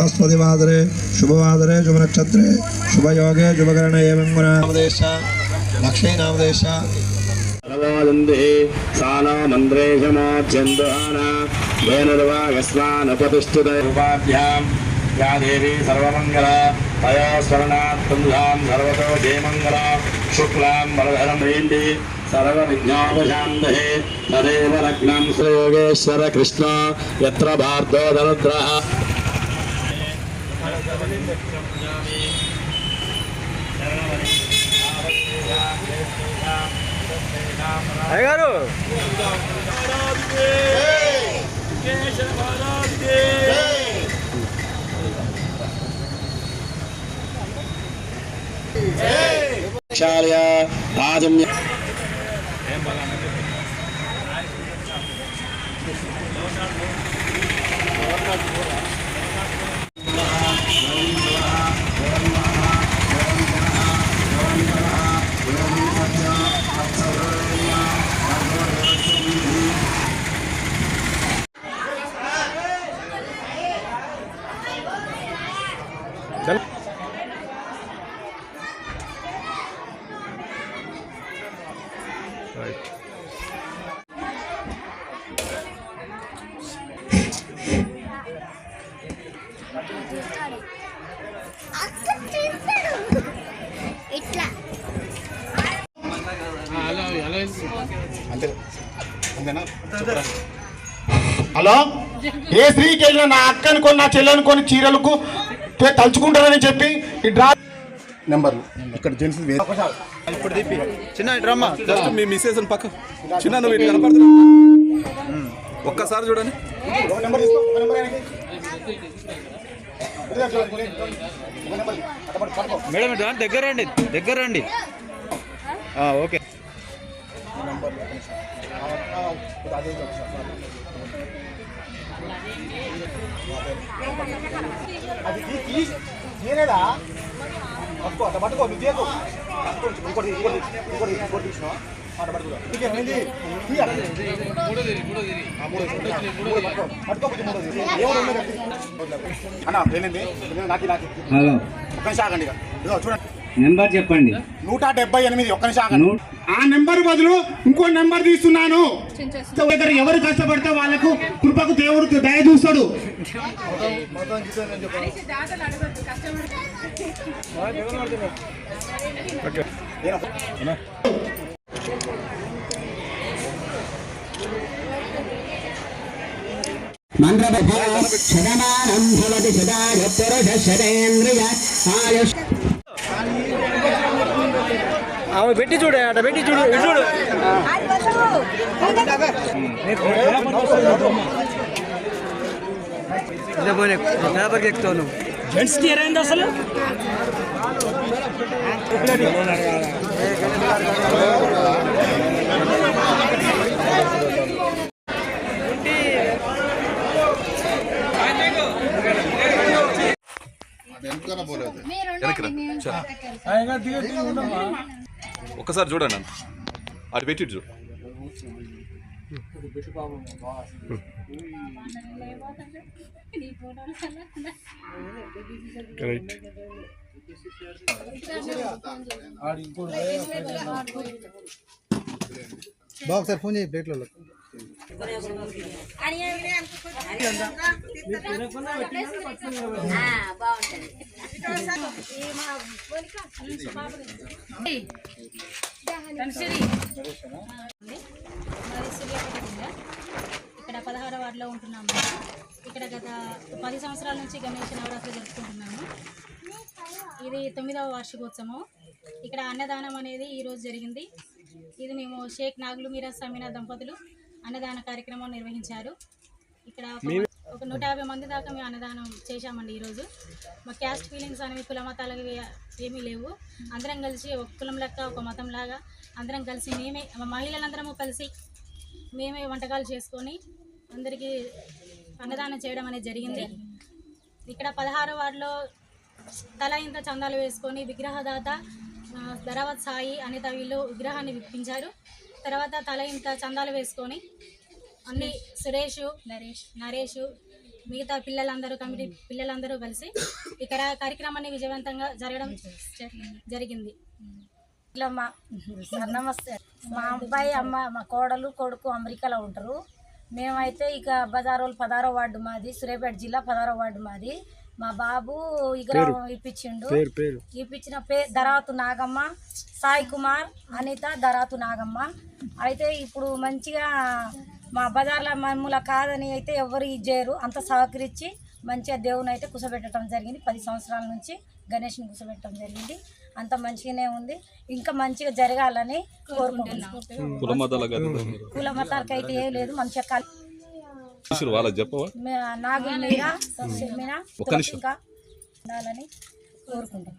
बृहस्पतिवासरे शुभवासरे शुभनक्षत्रे शुभयोगे शुभकरणे एवं गुणामदेश लक्ष्मीनामदेश साना मन्द्रेशमाच्यन्दुहाना वेणुर्वागस्वानपतिष्ठितरूपाभ्यां या देवी सर्वमङ्गला तया स्वर्णात् तुल्लां सर्वतो जयमङ्गला शुक्लां वरदहरं वेण्डि सर्वविघ्नोपशान्तये तदेव लग्नं श्रीयोगेश्वर कृष्ण यत्र भार्गो दरुद्रः అయ్యగారు చార్య రాజమ్య హలో ఏ స్త్రీకి వెళ్ళిన నా అక్కని కొని నా చెల్లెని కొని చీరలకు తలుచుకుంటారని చెప్పి ఈ డ్రా నెంబర్లు ఇక్కడ జెంట్స్ ఇప్పుడు తిప్పి చిన్న డ్రామా జస్ట్ మీ మిస్సెస్ పక్క చిన్న నువ్వు ఇట్లా కనపడుతున్నావు ఒక్కసారి చూడండి మేడం దగ్గర రండి ఓకే అది తీరేదా పట్టుకో అట్లా పట్టుకో నువ్వు తీయకు ఇంకోటి తీసినా అట్లా పట్టుకో అన్న ఏంటండి నాకు హలో ఒక్క నిమిషం ఆగండి ఇక చూడండి నెంబర్ చెప్పండి 178 ఒక్క నిమిషం ఆగండి ఆ నెంబర్ బదులు ఇంకో నెంబర్ తీస్తున్నాను ఎవరు కష్టపడితే వాళ్ళకు కృపకు దేవుడు దయ చూస్తాడు ఆమె పెట్టి చూడే అట పెట్టి చూడు ఇటు చూడు పేపర్కి ఎక్కుతావు నువ్వు జెంట్స్కి ఏరైంది అసలు ఒక్కసారి చూడండి అంత అటు పెట్టి చూడు బాబు సార్ ఫోన్ చేయి ప్లేట్లో ఇక్కడ 16వ వార్డులో ఉంటున్నాము. ఇక్కడ గత 10 సంవత్సరాల నుంచి గణేష్ నవరాత్రి జరుపుకుంటున్నాము. ఇది 9వ వార్షికోత్సవం. ఇక్కడ అన్నదానం అనేది ఈరోజు జరిగింది. ఇది మేము షేక్ నాగులు మీరా సమీనా దంపతులు అన్నదాన కార్యక్రమం నిర్వహించారు. ఇక్కడ ఒక 150 మంది దాకా మేము అన్నదానం చేశామండి. ఈరోజు మా క్యాస్ట్ ఫీలింగ్స్ అనేవి కుల మతాలు ఏమీ లేవు. అందరం కలిసి ఒక కులం లెక్క ఒక మతం లాగా అందరం కలిసి మేమే మహిళలందరము కలిసి మేమే వంటకాలు చేసుకొని అందరికీ అన్నదానం చేయడం అనేది జరిగింది. ఇక్కడ 16వ వార్డులో తల ఇంత చందాలు వేసుకొని విగ్రహదాత ధరావత్ సాయి అనిత వీళ్ళు విగ్రహాన్ని విప్పించారు. తర్వాత తల ఇంత చందాలు వేసుకొని అన్ని సురేష్ నరేష్ మిగతా పిల్లలందరూ కమిటీ పిల్లలందరూ కలిసి ఇక్కడ కార్యక్రమాన్ని విజయవంతంగా జరగడం జరిగింది. ఇట్లా సార్ నమస్తే. మా అబ్బాయి మా కోడలు కొడుకు అమెరికాలో ఉంటారు. మేమైతే ఇక బజారోలు 16వ వార్డు మాది, సూర్యాపేట జిల్లా 16వ వార్డు మాది. మా బాబు విగ్రహం ఇప్పించిండు. ఇప్పించిన దరాతు నాగమ్మ, సాయి కుమార్, అనిత, దరాతు నాగమ్మ. అయితే ఇప్పుడు మంచిగా మా బజార్లో మమ్మల్ని కాదని అయితే ఎవరు ఇచ్చేయరు, అంత సహకరించి మంచిగా దేవుని అయితే కుసబెట్టడం జరిగింది. 10 సంవత్సరాల నుంచి గణేష్ని కుసబెట్టడం జరిగింది. అంత మంచిగానే ఉంది. ఇంకా మంచిగా జరగాలని కోరుకుంటున్నాం. కుల మతాలకు అయితే ఏం లేదు, మంచిగా వాళ్ళకి చెప్పవా నాగు మీరా ఇంకా ఉండాలని కోరుకుంటున్నాం.